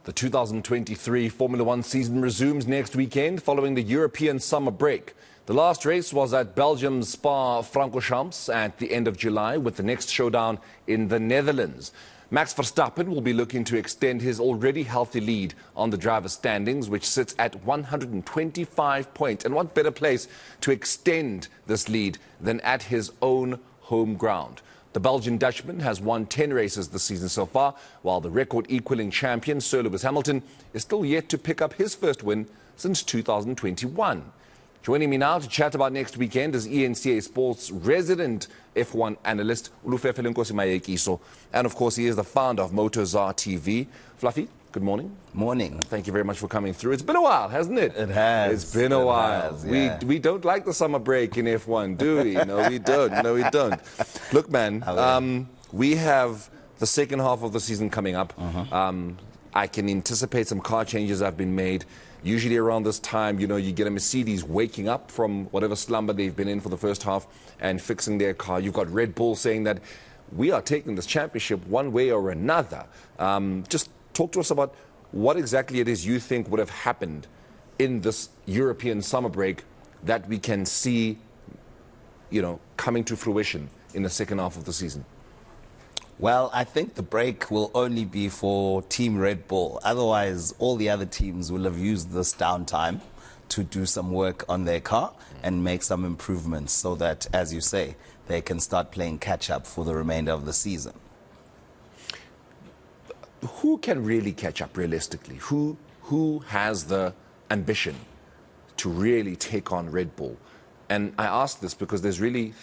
The 2023 Formula One season resumes next weekend following the European summer break. The last race was at Belgium's Spa-Francorchamps at the end of July, with the next showdown in the Netherlands. Max Verstappen will be looking to extend his already healthy lead on the driver's standings, which sits at 125 points. And what better place to extend this lead than at his own home ground? The Belgian Dutchman has won 10 races this season so far, while the record-equaling champion, Sir Lewis Hamilton, is still yet to pick up his first win since 2021. Joining me now to chat about next weekend is eNCA Sports resident F1 analyst, Lufefe Mayekiso. And of course, he is the founder of MotoZar TV. Fluffy, good morning. Morning. Thank you very much for coming through. It's been a while, hasn't it? It has. It's been a while. Yeah. We don't like the summer break in F1, do we? No, we don't. No, we don't. Look, man, we have the second half of the season coming up. I can anticipate some car changes have been made. Usually around this time, you get a Mercedes waking up from whatever slumber they've been in for the first half and fixing their car. You've got Red Bull saying that we are taking this championship one way or another. Just talk to us about what exactly it is you think would have happened in this European summer break that we can see, coming to fruition in the second half of the season. Well, I think the break will only be for Team Red Bull. Otherwise, all the other teams will have used this downtime to do some work on their car and make some improvements so that, as you say, they can start playing catch-up for the remainder of the season. Who can really catch up realistically? Who has the ambition to really take on Red Bull? And I ask this because there's really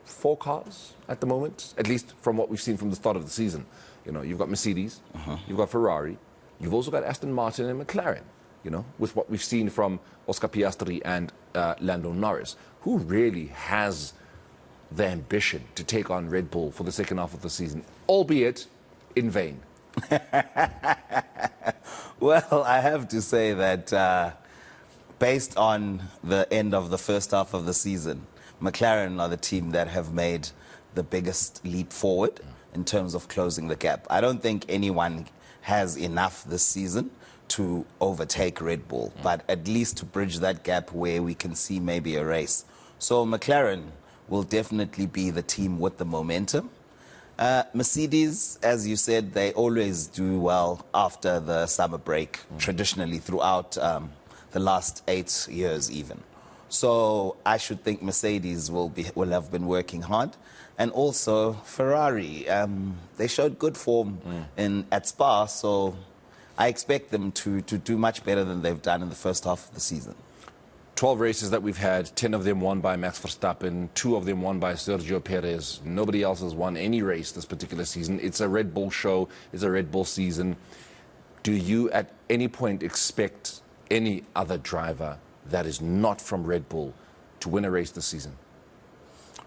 4 cars at the moment, at least from what we've seen from the start of the season. You've got Mercedes, you've got Ferrari, you've also got Aston Martin and McLaren, with what we've seen from Oscar Piastri and Lando Norris. Who really has the ambition to take on Red Bull for the second half of the season, albeit in vain? Well, I have to say that based on the end of the first half of the season, McLaren are the team that have made the biggest leap forward in terms of closing the gap. I don't think anyone has enough this season to overtake Red Bull, but at least to bridge that gap where we can see maybe a race. So McLaren will definitely be the team with the momentum. Mercedes, as you said, they always do well after the summer break, traditionally throughout the last 8 years even. So I should think Mercedes will have been working hard. And also Ferrari, they showed good form at Spa, so I expect them to do much better than they've done in the first half of the season. 12 races that we've had, 10 of them won by Max Verstappen, 2 of them won by Sergio Perez. Nobody else has won any race this particular season. It's a Red Bull show, it's a Red Bull season. Do you at any point expect any other driver that is not from Red Bull to win a race this season?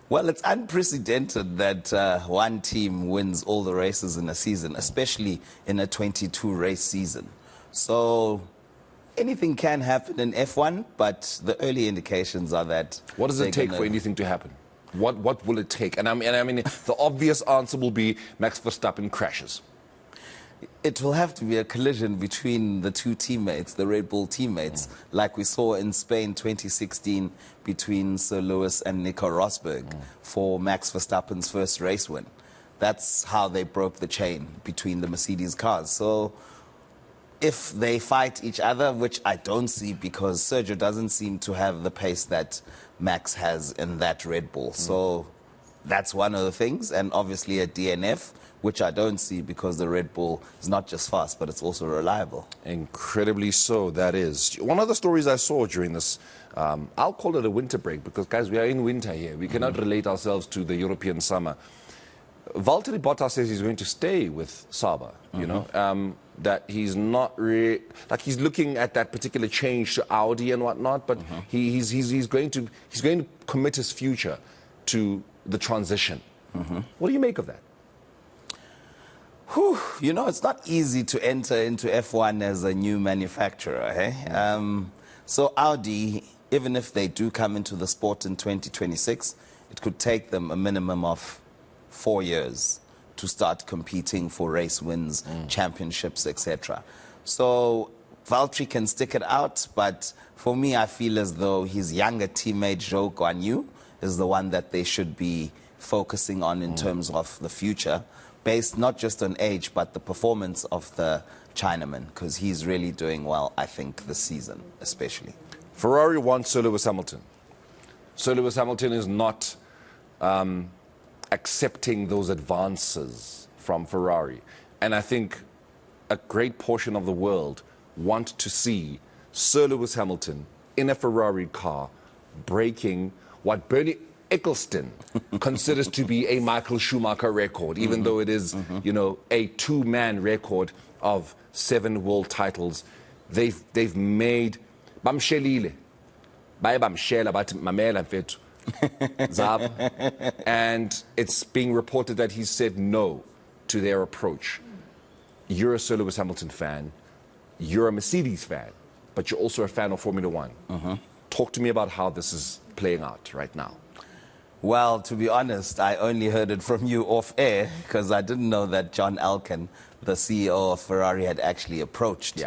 Well, it's unprecedented that one team wins all the races in a season, especially in a 22-race season. So anything can happen in F1, but the early indications are that... What does it take for anything to happen? What will it take? And I mean, the obvious answer will be Max Verstappen crashes. It will have to be a collision between the two teammates, the Red Bull teammates, like we saw in Spain 2016 between Sir Lewis and Nico Rosberg for Max Verstappen's first race win. That's how they broke the chain between the Mercedes cars. So if they fight each other, which I don't see because Sergio doesn't seem to have the pace that Max has in that Red Bull. So that's one of the things, and obviously a DNF, which I don't see because the Red Bull is not just fast, but it's also reliable. Incredibly so, that is. One of the stories I saw during this, I'll call it a winter break, because, guys, we are in winter here. We cannot relate ourselves to the European summer. Valtteri Bottas says he's going to stay with Sauber, that he's not really, like he's looking at that particular change to Audi and whatnot, but he's going to commit his future to the transition. What do you make of that? Whew, it's not easy to enter into F1 as a new manufacturer. So Audi, even if they do come into the sport in 2026, it could take them a minimum of 4 years to start competing for race wins, championships, etc. So Valtteri can stick it out, but for me, I feel as though his younger teammate, Zhou Guanyu, is the one that they should be focusing on in terms of the future, based not just on age, but the performance of the Chinaman, because he's really doing well, I think, this season, especially. Ferrari wants Sir Lewis Hamilton. Sir Lewis Hamilton is not accepting those advances from Ferrari. And I think a great portion of the world want to see Sir Lewis Hamilton in a Ferrari car breaking what Bernie Ecclestone considers to be a Michael Schumacher record, even though it is, you know, a two-man record of 7 world titles. They've made bamshelile baye bamshela bathi mamela mfethu zap, and it's being reported that he said no to their approach. You're a Sir Lewis Hamilton fan, you're a Mercedes fan, but you're also a fan of Formula One. Talk to me about how this is playing out right now. Well, to be honest, I only heard it from you off air because I didn't know that John Elkann, the CEO of Ferrari, had actually approached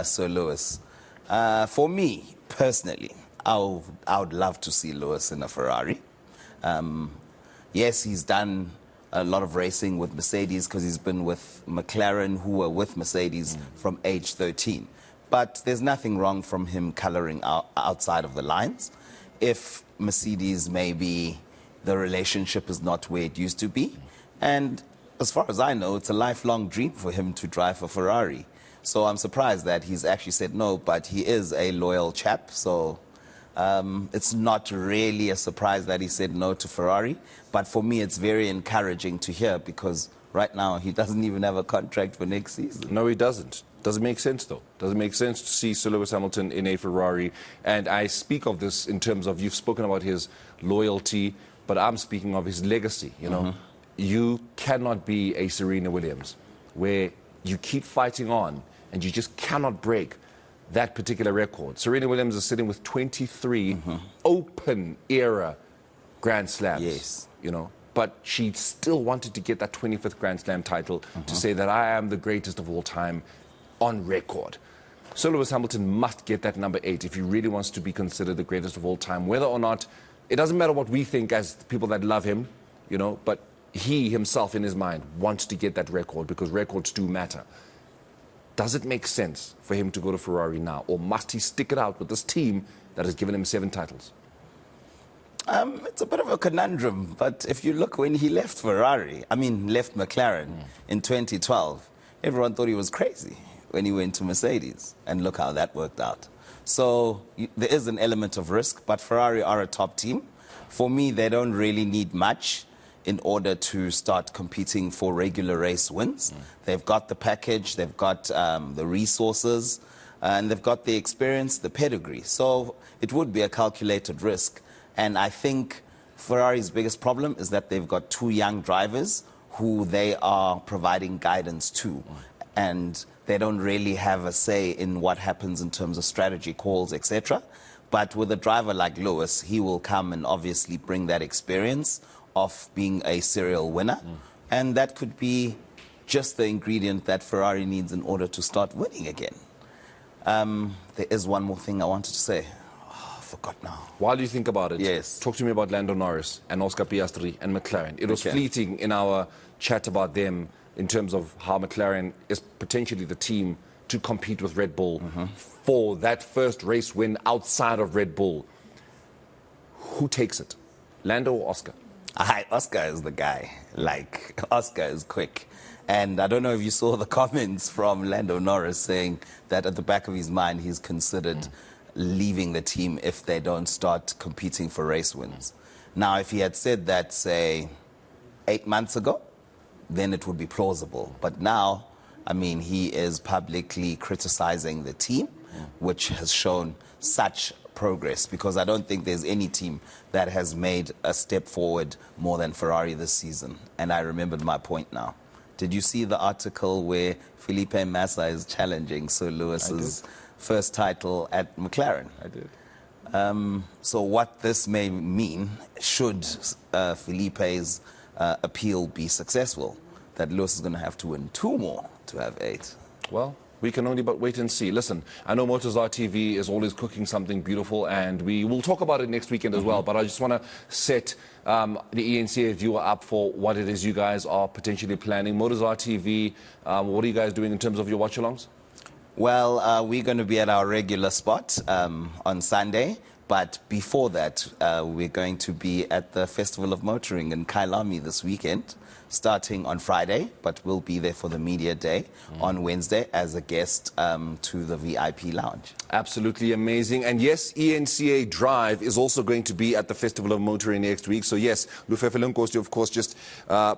Sir Lewis. For me, personally, I would love to see Lewis in a Ferrari. Yes, he's done a lot of racing with Mercedes because he's been with McLaren, who were with Mercedes from age 13. But there's nothing wrong from him coloring outside of the lines. If Mercedes, maybe the relationship is not where it used to be. And as far as I know, it's a lifelong dream for him to drive a Ferrari. So I'm surprised that he's actually said no, but he is a loyal chap. So it's not really a surprise that he said no to Ferrari. But for me, it's very encouraging to hear because right now he doesn't even have a contract for next season. No, he doesn't. Doesn't make sense, though. Doesn't make sense to see Sir Lewis Hamilton in a Ferrari. And I speak of this in terms of, you've spoken about his loyalty, but I'm speaking of his legacy, you know. You cannot be a Serena Williams where you keep fighting on and you just cannot break that particular record. Serena Williams is sitting with 23 open era Grand Slams. Yes. You know, but she still wanted to get that 25th Grand Slam title to say that I am the greatest of all time on record. Sir Lewis Hamilton must get that number 8 if he really wants to be considered the greatest of all time. Whether or not, it doesn't matter what we think as people that love him, you know, but he himself in his mind wants to get that record because records do matter. Does it make sense for him to go to Ferrari now, or must he stick it out with this team that has given him 7 titles? It's a bit of a conundrum, but if you look when he left left McLaren in 2012, everyone thought he was crazy when he went to Mercedes, and look how that worked out. So there is an element of risk, but Ferrari are a top team. For me, they don't really need much in order to start competing for regular race wins. They've got the package, they've got the resources, and they've got the experience, the pedigree. So it would be a calculated risk. And I think Ferrari's biggest problem is that they've got 2 young drivers who they are providing guidance to. And they don't really have a say in what happens in terms of strategy calls, etc. But with a driver like Lewis, he will come and obviously bring that experience of being a serial winner. And that could be just the ingredient that Ferrari needs in order to start winning again. There is one more thing I wanted to say. I forgot now. While you think about it, yes, talk to me about Lando Norris and Oscar Piastri and McLaren. It was fleeting in our chat about them in terms of how McLaren is potentially the team to compete with Red Bull for that first race win outside of Red Bull. Who takes it, Lando or Oscar? Oscar is the guy. Like, Oscar is quick. And I don't know if you saw the comments from Lando Norris saying that at the back of his mind he's considered leaving the team if they don't start competing for race wins. Now, if he had said that, say, 8 months ago, then it would be plausible. But now, I mean, he is publicly criticizing the team, which has shown such progress, because I don't think there's any team that has made a step forward more than Ferrari this season. And I remembered my point now. Did you see the article where Felipe Massa is challenging Sir Lewis's first title at McLaren? I did. So what this may mean, should Felipe's appeal be successful, that Lewis is going to have to win 2 more to have 8. Well, We can only but wait and see. Listen, I know Motozar TV is always cooking something beautiful, and we will talk about it next weekend as well. But I just want to set the eNCA viewer up for what it is you guys are potentially planning. Motozar TV, what are you guys doing in terms of your watch-alongs? Well, we're going to be at our regular spot on Sunday. But before that, we're going to be at the Festival of Motoring in Kyalami this weekend, starting on Friday, but we'll be there for the media day on Wednesday as a guest to the VIP lounge. Absolutely amazing. And yes, eNCA Drive is also going to be at the Festival of Motoring next week. So yes, Lufefe Mayekiso, of course, just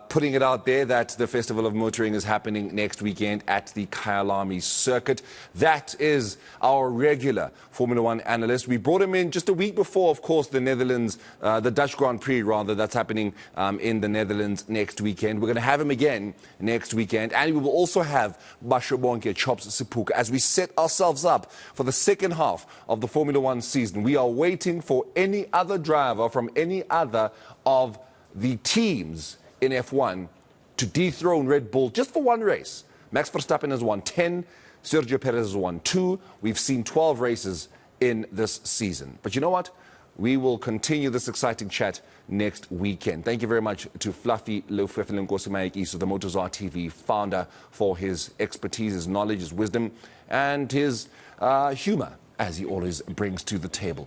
putting it out there that the Festival of Motoring is happening next weekend at the Kyalami circuit. That is our regular Formula One analyst. We brought him in just a week before, of course, the Netherlands, the Dutch Grand Prix, rather, that's happening in the Netherlands next weekend. We're going to have him again next weekend. And we will also have Bashobonke Chops Sipuka as we set ourselves up for the second half of the Formula One season. We are waiting for any other driver from any other of the teams in F1 to dethrone Red Bull just for one race. Max Verstappen has won 10, Sergio Perez has won 2. We've seen 12 races in this season. But you know what? We will continue this exciting chat next weekend. Thank you very much to Fluffy Lufefe Mayekiso, the Motozar TV founder, for his expertise, his knowledge, his wisdom, and his humor, as he always brings to the table.